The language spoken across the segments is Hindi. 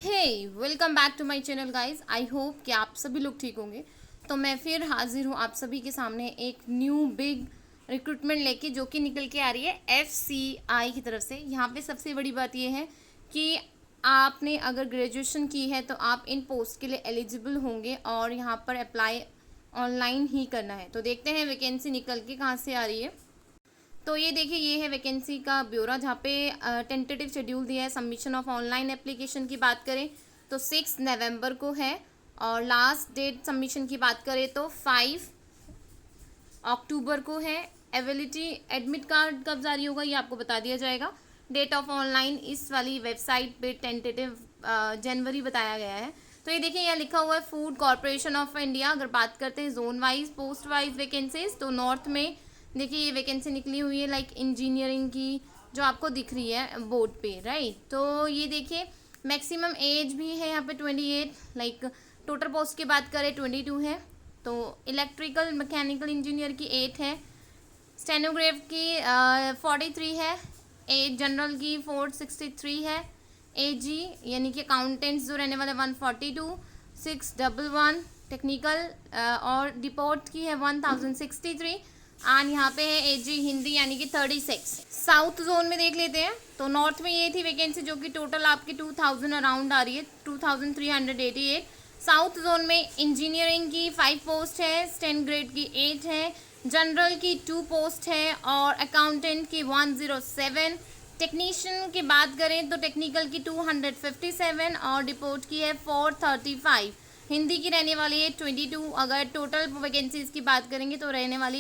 Hey welcome back to my channel guys. I hope कि आप सभी लोग ठीक होंगे। तो मैं फिर हाजिर हूँ आप सभी के सामने एक न्यू बिग रिक्रूटमेंट लेके, जो कि निकल के आ रही है FCI की तरफ से। यहाँ पे सबसे बड़ी बात यह है कि आपने अगर ग्रेजुएशन की है तो आप इन पोस्ट के लिए एलिजिबल होंगे और यहाँ पर अप्लाई ऑनलाइन ही करना है। तो देखते हैं वैकेंसी निकल के कहाँ से आ रही है। तो ये देखिए, ये है वैकेंसी का ब्यौरा, जहाँ पे टेंटेटिव शेड्यूल दिया है। सबमिशन ऑफ ऑनलाइन एप्लीकेशन की बात करें तो 6 नवंबर को है, और लास्ट डेट सबमिशन की बात करें तो 5 अक्टूबर को है। एवेलिटी एडमिट कार्ड कब जारी होगा ये आपको बता दिया जाएगा। डेट ऑफ ऑनलाइन इस वाली वेबसाइट पे टेंटेटिव जनवरी बताया गया है। तो ये देखिए, यहाँ लिखा हुआ है फूड कॉरपोरेशन ऑफ इंडिया। अगर बात करते हैं zone wise post wise vacancies, तो नॉर्थ में देखिए ये वैकेंसी निकली हुई है लाइक इंजीनियरिंग की, जो आपको दिख रही है बोर्ड पे, राइट। तो ये देखिए मैक्सिमम एज भी है यहाँ पे 28, लाइक टोटल पोस्ट की बात करें 22 है। तो इलेक्ट्रिकल मैकेनिकल इंजीनियर की 8 है, स्टेनोग्राफ की 43 है, एज जनरल की 463 है, AG यानी कि अकाउंटेंट्स जो रहने वाले 142, 611 टेक्निकल और डिपोर्ट की है 1063, एंड यहाँ पे है AG हिंदी यानी कि 36। साउथ जोन में देख लेते हैं। तो नॉर्थ में ये थी वैकेंसी, जो कि टोटल आपकी 2000 अराउंड आ रही है, 2388। साउथ जोन में इंजीनियरिंग की 5 पोस्ट है, स्टेन ग्रेड की 8 है, जनरल की 2 पोस्ट है और अकाउंटेंट की 107। टेक्नीशियन की बात करें तो टेक्निकल की 257 और डिपोर्ट की है 435। हिंदी की रहने वाली है 22। अगर टोटल वैकेंसीज की बात करेंगे तो रहने वाली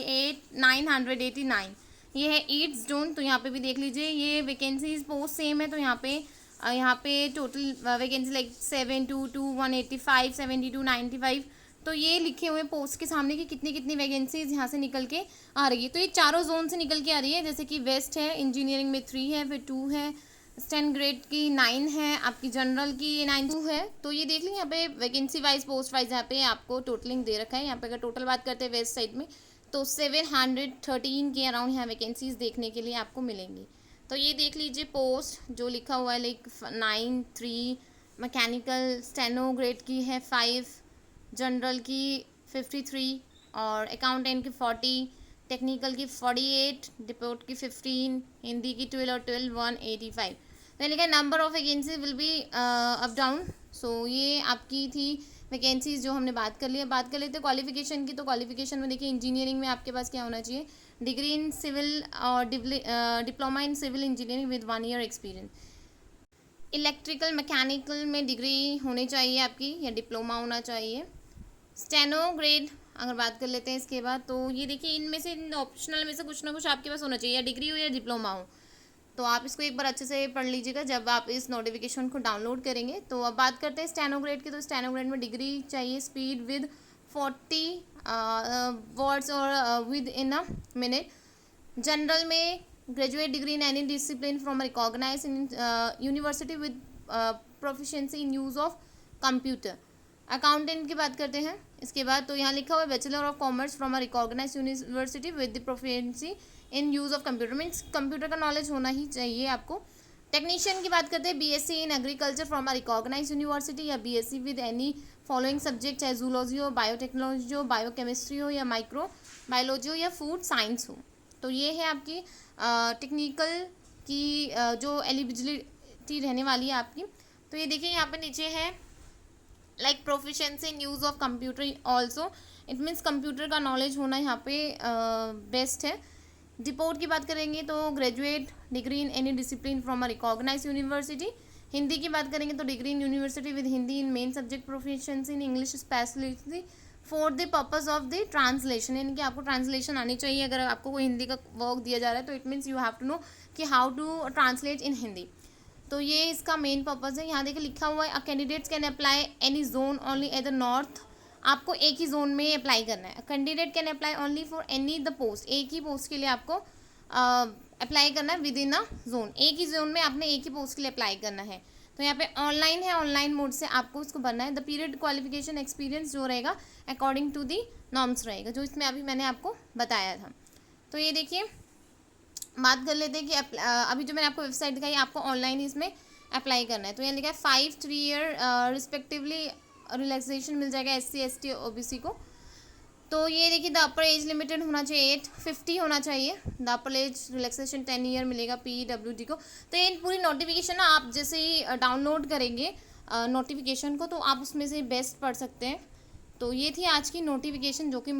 989। ये है ईस्ट जोन। तो यहाँ पे भी देख लीजिए, ये वैकेंसीज पोस्ट सेम है। तो यहाँ पे टोटल वैकेंसी लाइक 722 185 72 95। तो ये लिखे हुए पोस्ट के सामने कि कितनी कितनी वैकेंसीज यहाँ से निकल के आ रही है। तो ये चारों जोन से निकल के आ रही है, जैसे कि वेस्ट है, इंजीनियरिंग में 3 है, फिर 2 है, स्टेन ग्रेड की 9 है, आपकी जनरल की 9 है। तो ये देख लें यहाँ पे वैकेंसी वाइज पोस्ट वाइज यहाँ पे आपको टोटलिंग दे रखा है। यहाँ पे अगर टोटल बात करते हैं वेस्ट साइड में, तो 713 के अराउंड यहाँ वैकेंसीज देखने के लिए आपको मिलेंगी। तो ये देख लीजिए पोस्ट जो लिखा हुआ है लाइक 9 3, मैकेनिकल स्टेनो ग्रेड की है 5, जनरल की 53 और अकाउंटेंट की 40, टेक्निकल की 48, डिपोर्ट की 15, हिंदी की 12 और 12 185। तो लिखा है number of vacancy will be up down. So ये आपकी थी वैकेंसीज जो हमने बात कर लिया। बात कर लेते हैं क्वालिफिकेशन की। तो क्वालिफिकेशन में देखिए, इंजीनियरिंग में आपके पास क्या होना चाहिए, डिग्री इन सिविल और diploma in civil engineering with 1 year experience. Electrical mechanical में डिग्री होनी चाहिए आपकी या डिप्लोमा होना चाहिए। स्टेनो ग्रेड अगर बात कर लेते हैं इसके बाद, तो ये देखिए इनमें से ऑप्शनल में से कुछ ना कुछ आपके पास होना चाहिए, या डिग्री हो या डिप्लोमा हो। तो आप इसको एक बार अच्छे से पढ़ लीजिएगा जब आप इस नोटिफिकेशन को डाउनलोड करेंगे। तो अब बात करते हैं स्टेनो ग्रेड की। तो स्टेनो ग्रेड में डिग्री चाहिए स्पीड विद 40 वर्ड्स और within a minute. General में graduate degree in any discipline from recognised university with proficiency in use of computer. Accountant की बात करते हैं इसके बाद। तो यहाँ लिखा हुआ है bachelor of commerce from a recognise university with the proficiency in use of computer. Means computer का नॉलेज होना ही चाहिए आपको। टेक्नीशियन की बात करते हैं BSc in agriculture from a recognise university, या BSc with any following subject, चाहे जूलॉजी हो, बायोटेक्नोलॉजी हो, बायोकेमिस्ट्री हो, या माइक्रो बायोलॉजी हो, या फूड साइंस हो। तो ये है आपकी टेक्निकल की जो एलिजिबिलिटी रहने वाली है आपकी। तो ये देखिए यहाँ पे नीचे है like proficiency in use of computer also. It means computer का नॉलेज होना यहाँ पे बेस्ट है। डिपोर्ट की बात करेंगे तो graduate degree in any discipline from a recognise university. Hindi की बात करेंगे तो degree in university with Hindi in main subject, proficiency in English speciality for the purpose of the translation, यानी कि आपको ट्रांसलेशन आनी चाहिए। अगर आपको कोई हिंदी का वर्क दिया जा रहा है तो it means you have to know कि how to translate in Hindi. तो ये इसका मेन पर्पज़ है। यहाँ देखिए लिखा हुआ है candidates can apply any zone only at the north. आपको एक ही जोन में अप्लाई करना है। Candidate can apply only for any the post, एक ही पोस्ट के लिए आपको अप्लाई करना है विद इन अ जोन। एक ही जोन में आपने एक ही पोस्ट के लिए अप्लाई करना है। तो यहाँ पे ऑनलाइन है, ऑनलाइन मोड से आपको इसको भरना है। द पीरियड क्वालिफिकेशन एक्सपीरियंस जो रहेगा अकॉर्डिंग टू दी नॉर्म्स रहेगा, जो इसमें अभी मैंने आपको बताया था। तो ये देखिए बात कर लेते हैं कि अभी जो मैंने आपको वेबसाइट दिखाई, आपको ऑनलाइन इसमें अप्लाई करना है। तो यहाँ लिखा है 5-3 ईयर रिस्पेक्टिवली रिलैक्सेशन मिल जाएगा SC ST OBC को। तो ये देखिए द अपर एज लिमिटेड होना चाहिए 850 होना चाहिए। The upper age relaxation 10 year मिलेगा PWD को। तो ये पूरी नोटिफिकेशन ना आप जैसे ही डाउनलोड करेंगे नोटिफिकेशन को, तो आप उसमें से बेस्ट पढ़ सकते हैं। तो ये थी आज की नोटिफिकेशन जो कि